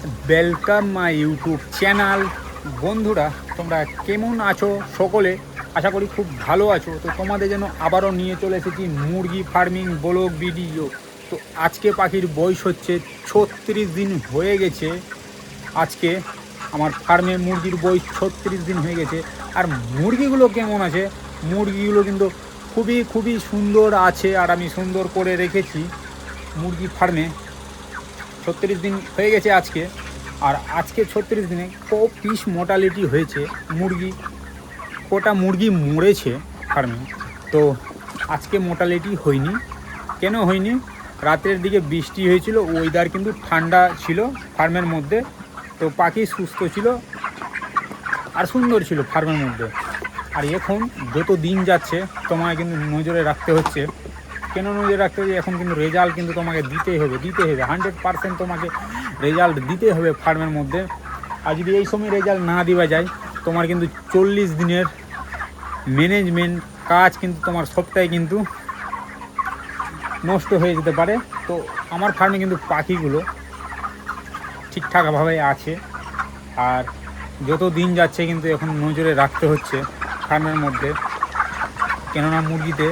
Welcome my YouTube channel. বন্ধুরা, তোমরা কেমন আছো? সকলে আশা করি খুব ভালো আছো। তো তোমাদের জন্য আবারও নিয়ে চলে এসেছি মুরগি ফার্মিং ব্লগ ভিডিও। তো আজকে পাখির বয়স হচ্ছে 36 দিন হয়ে গেছে। আজকে আমার ফার্মে মুরগির বয়স 36 দিন হয়ে গেছে। আর মুরগিগুলো কেমন আছে? মুরগিগুলো কিন্তু খুবই সুন্দর আছে, আর আমি সুন্দর করে রেখেছি মুরগি ফার্মে। 36 দিন হয়ে গেছে আজকে। আর আজকে 36 দিনে পিস মোর্টালিটি হয়েছে মুরগি, কটা মুরগি মরেছে ফার্মে। তো আজকে মোর্টালিটি হয়নি। কেন হয়নি? রাতের দিকে বৃষ্টি হয়েছিল, ওয়েদার কিন্তু ঠান্ডা ছিল ফার্মের মধ্যে। তো পাখি সুস্থ ছিল আর সুন্দর ছিল ফার্মের মধ্যে। আর এখন যত দিন যাচ্ছে তোমায় কিন্তু নজরে রাখতে হচ্ছে। কেন নজরে রাখতে হবে? এখন কিন্তু রেজাল্ট কিন্তু তোমাকে দিতেই হবে 100% তোমাকে রেজাল্ট দিতে হবে ফার্মের মধ্যে। আর যদি এই সময় রেজাল্ট না দেওয়া যায়, তোমার কিন্তু 40 দিনের ম্যানেজমেন্ট কাজ কিন্তু তোমার সপ্তাহে কিন্তু নষ্ট হয়ে যেতে পারে। তো আমার ফার্মে কিন্তু পাখিগুলো ঠিকঠাকভাবে আছে। আর যত দিন যাচ্ছে কিন্তু এখন নজরে রাখতে হচ্ছে ফার্মের মধ্যে। কেননা মুরগিতে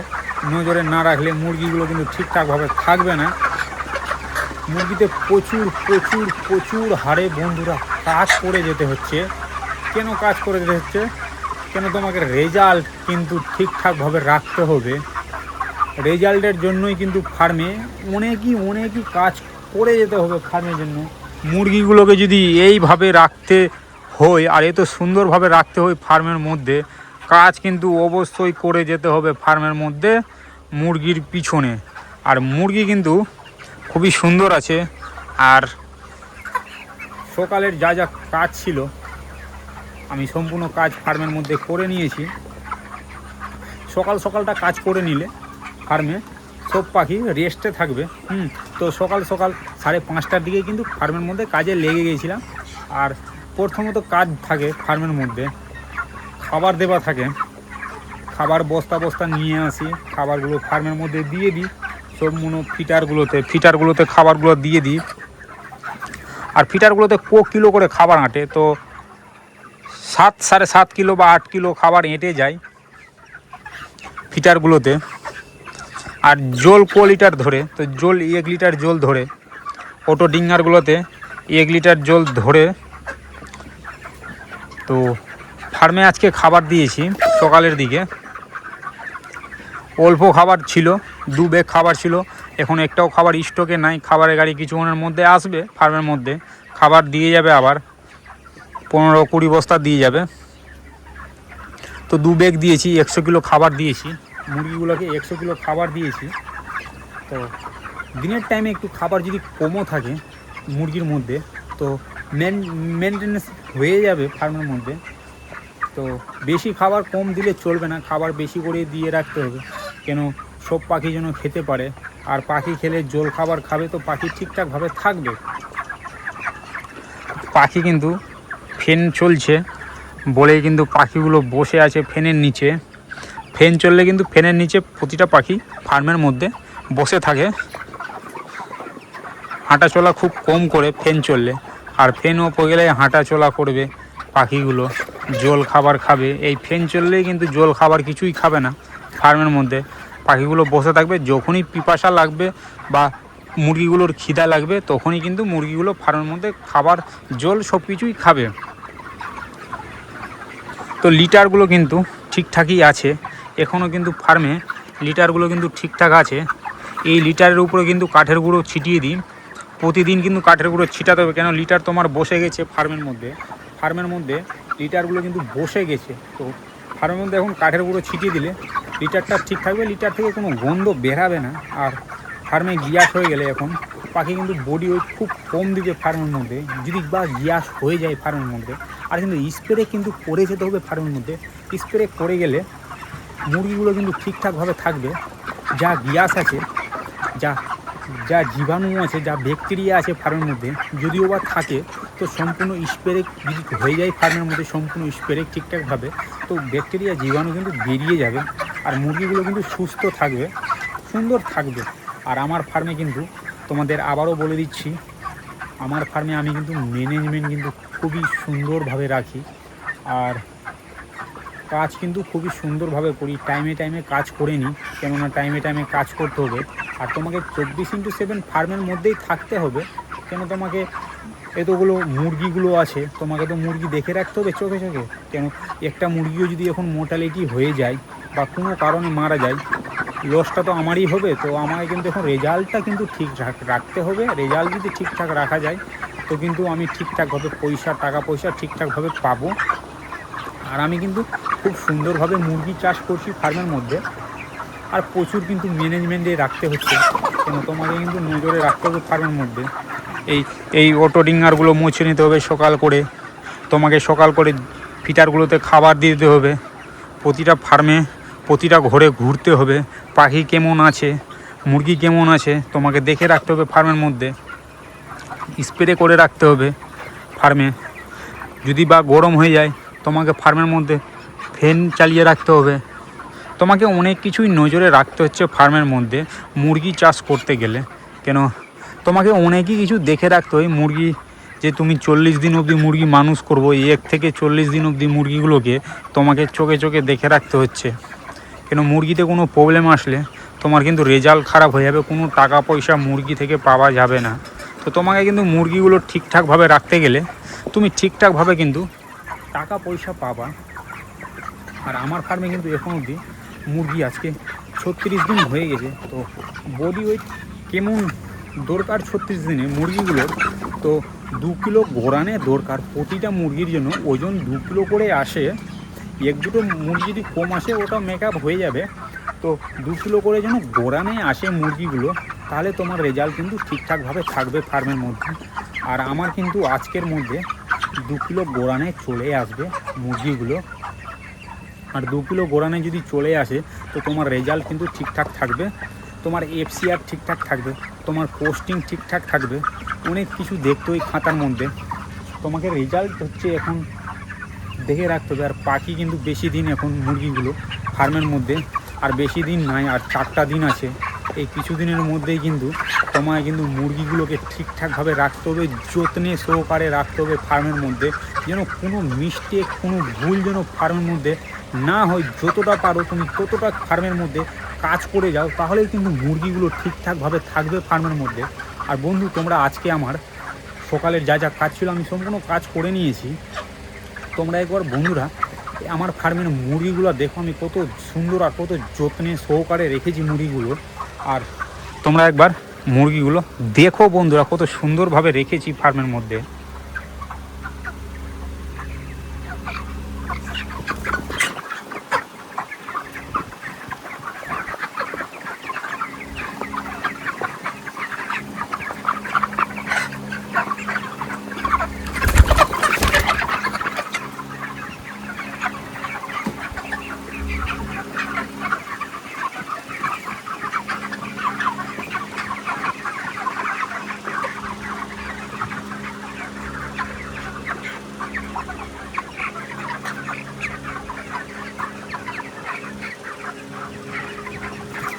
নজরে না রাখলে মুরগিগুলো কিন্তু ঠিকঠাকভাবে থাকবে না। মুরগিতে প্রচুর হারে বন্ধুরা কাজ করে যেতে হচ্ছে। কেন কাজ করে যেতে হচ্ছে? কেন তোমাকে রেজাল্ট কিন্তু ঠিকঠাকভাবে রাখতে হবে। রেজাল্টের জন্যই কিন্তু ফার্মে অনেকই কাজ করে যেতে হবে ফার্মের জন্য। মুরগিগুলোকে যদি এইভাবে রাখতে হয়, আর এত সুন্দরভাবে রাখতে হয় ফার্মের মধ্যে, কাজ কিন্তু অবশ্যই করে যেতে হবে ফার্মের মধ্যে মুরগির পিছনে। আর মুরগি কিন্তু খুবই সুন্দর আছে। আর সকালের যা কাজ ছিল আমি সম্পূর্ণ কাজ ফার্মের মধ্যে করে নিয়েছি। সকালটা কাজ করে নিলে ফার্মে সব পাখি রেস্টে থাকবে। তো সকাল 5:30টার দিকে কিন্তু ফার্মের মধ্যে কাজে লেগে গিয়েছিলাম। আর প্রথমত কাজ থাকে ফার্মের মধ্যে, খাবার দেওয়া থাকে। খাবার বস্তা নিয়ে আসি, খাবারগুলো ফার্মের মধ্যে দিয়ে দিই সম্পূর্ণ ফিটারগুলোতে খাবারগুলো দিয়ে দিই। আর ফিটারগুলোতে কিলো করে খাবার আঁটে। তো 7-7.5 কিলো বা 8 কিলো খাবার এঁটে যায় ফিটারগুলোতে। আর জল লিটার ধরে, তো 1 লিটার জল ধরে অটো ডিঙ্গারগুলোতে 1 লিটার জল ধরে। তো ফার্মে আজকে খাবার দিয়েছি সকালের দিকে। অল্প খাবার ছিল, 2 ব্যাগ খাবার ছিল। এখন একটাও খাবার স্টকে নাই। খাবারের গাড়ি কিছুক্ষণের মধ্যে আসবে ফার্মের মধ্যে, খাবার দিয়ে যাবে। আবার 15-20 বস্তা দিয়ে যাবে। তো 2 ব্যাগ দিয়েছি, 100 কিলো খাবার দিয়েছি মুরগিগুলোকে, 100 কিলো খাবার দিয়েছি। তো দিনের টাইমে একটু খাবার যদি কমও থাকে মুরগির মধ্যে, তো মেনটেনেন্স হয়ে যাবে ফার্মের মধ্যে। তো বেশি খাবার কম দিলে চলবে না, খাবার বেশি করে দিয়ে রাখতে হবে। কেন সব পাখি যেন খেতে পারে। আর পাখি খেলে জল খাবার খাবে তো পাখি ঠিকঠাকভাবে থাকবে। পাখি কিন্তু ফ্যান চলছে বলেই কিন্তু পাখিগুলো বসে আছে ফ্যানের নিচে। ফ্যান চললে কিন্তু ফ্যানের নিচে প্রতিটা পাখি ফার্মের মধ্যে বসে থাকে। হাঁটা চলা খুব কম করে ফ্যান চললে। আর ফ্যান ওপর গেলে হাঁটা চলা করবে পাখিগুলো, জল খাবার খাবে। এই ফ্যান চললেই কিন্তু জল খাবার কিছুই খাবে না ফার্মের মধ্যে। পাখিগুলো বসে থাকবে, যখনই পিপাসা লাগবে বা মুরগিগুলোর খিদা লাগবে তখনই কিন্তু মুরগিগুলো ফার্মের মধ্যে খাবার জল সব কিছুই খাবে। তো লিটারগুলো কিন্তু ঠিকঠাকই আছে এখনও, কিন্তু ফার্মে লিটারগুলো কিন্তু ঠিকঠাক আছে। এই লিটারের উপরে কিন্তু কাঠের গুঁড়ো ছিটিয়ে দিই প্রতিদিন, কিন্তু কাঠের গুঁড়ো ছিটাতে হবে। কেন লিটার তোমার বসে গেছে ফার্মের মধ্যে লিটারগুলো কিন্তু বসে গেছে। তো ফার্মের মধ্যে এখন কাঠের গুঁড়ো ছিটিয়ে দিলে লিটারটা ঠিক থাকবে, লিটার থেকে কোনো গন্ধ বেরাবে না। আর ফার্মে গ্যাস হয়ে গেলে এখন পাখি কিন্তু বডি ওয়েট খুব কম দিবে ফার্মের মধ্যে, যদি বা গ্যাস হয়ে যায় ফার্মের মধ্যে। আর কিন্তু স্প্রে কিন্তু করে যেতে হবে ফার্মের মধ্যে। স্প্রে করে গেলে মুরগিগুলো কিন্তু ঠিকঠাকভাবে থাকবে। যা গ্যাস আছে, যা জীবাণু আছে, যা ব্যাকটেরিয়া আছে ফার্মের মধ্যে, যদিও বা থাকে, তো সম্পূর্ণ স্প্রে যদি হয়ে যায় ফার্মের মধ্যে সম্পূর্ণ স্প্রে ঠিকঠাকভাবে, তো ব্যাকটেরিয়া জীবাণু কিন্তু বেরিয়ে যাবে। আর মুরগিগুলো কিন্তু সুস্থ থাকবে, সুন্দর থাকবে। আর আমার ফার্মে কিন্তু তোমাদের আবারও বলে দিচ্ছি, আমার ফার্মে আমি কিন্তু ম্যানেজমেন্ট কিন্তু খুবই সুন্দরভাবে রাখি, আর কাজ কিন্তু খুবই সুন্দরভাবে করি, টাইমে টাইমে কাজ করে নিই, কেননা টাইমে টাইমে কাজ করতে হবে। আর তোমাকে 24x7 ফার্মের মধ্যেই থাকতে হবে, কেন তোমাকে এতগুলো মুরগিগুলো আছে, তোমাকে তো মুরগি দেখে রাখতে হবে চোখে চোখে। কেন একটা মুরগিও যদি এখন মোর্টালিটি হয়ে যায় বা কোনো কারণে মারা যায়, লসটা তো আমারই হবে। তো আমাকে কিন্তু এখন রেজাল্টটা কিন্তু ঠিকঠাক রাখতে হবে। রেজাল্ট যদি ঠিকঠাক রাখা যায় তো কিন্তু আমি ঠিকঠাকভাবে টাকা পয়সা ঠিকঠাকভাবে পাবো। আর আমি কিন্তু খুব সুন্দরভাবে মুরগি চাষ করছি ফার্মের মধ্যে, আর প্রচুর কিন্তু ম্যানেজমেন্টে রাখতে হচ্ছে, কেন তোমাকে কিন্তু নজরে রাখতে হবে ফার্মের মধ্যে। এই এই অটো ডিঙ্গারগুলো মুছে নিতে হবে সকাল করে, তোমাকে সকাল করে ফিটারগুলোতে খাবার দিয়ে দিতে হবে, প্রতিটা ফার্মে প্রতিটা ঘরে ঘুরতে হবে, পাখি কেমন আছে, মুরগি কেমন আছে তোমাকে দেখে রাখতে হবে ফার্মের মধ্যে, স্প্রে করে রাখতে হবে ফার্মে। যদি বা গরম হয়ে যায় তোমাকে ফার্মের মধ্যে ফ্যান চালিয়ে রাখতে হবে। তোমাকে অনেক কিছুই নজরে রাখতে হচ্ছে ফার্মের মধ্যে মুরগি চাষ করতে গেলে, কেন তোমাকে অনেকই কিছু দেখে রাখতে হয়। মুরগি যে তুমি 40 দিন অবধি মুরগি মানুষ করবো, 1 থেকে 40 দিন অবধি মুরগিগুলোকে তোমাকে চোখে চোখে দেখে রাখতে হচ্ছে, কেন মুরগিতে কোনো প্রবলেম আসলে তোমার কিন্তু রেজাল্ট খারাপ হয়ে যাবে, কোনো টাকা পয়সা মুরগি থেকে পাওয়া যাবে না। তো তোমাকে কিন্তু মুরগিগুলো ঠিকঠাকভাবে রাখতে গেলে তুমি ঠিকঠাকভাবে কিন্তু টাকা পয়সা পাবা। আর আমার ফার্মে কিন্তু এখন অবধি মুরগি আজকে 36 দিন হয়ে গেছে। তো বডি ওয়েট কেমন দরকার 36 দিনে মুরগিগুলোর, তো 2 কিলো গোড়ানে দরকার। প্রতিটা মুরগির জন্য ওজন 2 কিলো করে আসে। 1-2টো মুরগি যদি কম আসে ওটা মেকআপ হয়ে যাবে। তো 2 কিলো করে যেন গোড়ানে আসে মুরগিগুলো, তাহলে তোমার রেজাল্ট কিন্তু ঠিকঠাকভাবে থাকবে ফার্মের মধ্যে। আর আমার কিন্তু আজকের মধ্যে 2 কিলো গোড়ানে চলে আসবে মুরগিগুলো। আর 2 কিলো গোড়ানে যদি চলে আসে তো তোমার রেজাল্ট কিন্তু ঠিকঠাক থাকবে, তোমার FCR ঠিকঠাক থাকবে, তোমার পোস্টিং ঠিকঠাক থাকবে। অনেক কিছু দেখতে ওই খাতার মধ্যে, তোমাকে রেজাল্ট হচ্ছে এখন দেখে রাখতে হবে। আর পাখি কিন্তু বেশি দিন এখন মুরগিগুলো ফার্মের মধ্যে আর বেশি দিন নাই, আর 4টা দিন আছে। এই কিছু দিনের মধ্যেই কিন্তু তোমায় কিন্তু মুরগিগুলোকে ঠিকঠাকভাবে রাখতে হবে, যত্নে সহকারে রাখতে হবে ফার্মের মধ্যে, যেন কোনো মিস্টেক কোনো ভুল যেন ফার্মের মধ্যে না হয়। যতটা পারো তুমি ততটা ফার্মের মধ্যে কাজ করে যাও, তাহলেই কিন্তু মুরগিগুলো ঠিকঠাকভাবে থাকবে ফার্মের মধ্যে। আর বন্ধু, তোমরা আজকে আমার সকালের যা যা কাজ ছিল আমি সম্পূর্ণ কাজ করে নিয়েছি। তোমরা একবার বন্ধুরা আমার ফার্মের মুরগিগুলো দেখো, আমি কত সুন্দর আর কত যত্নে সহকারে রেখেছি মুরগিগুলো। আর তোমরা একবার মুরগিগুলো দেখো বন্ধুরা, কত সুন্দরভাবে রেখেছি ফার্মের মধ্যে।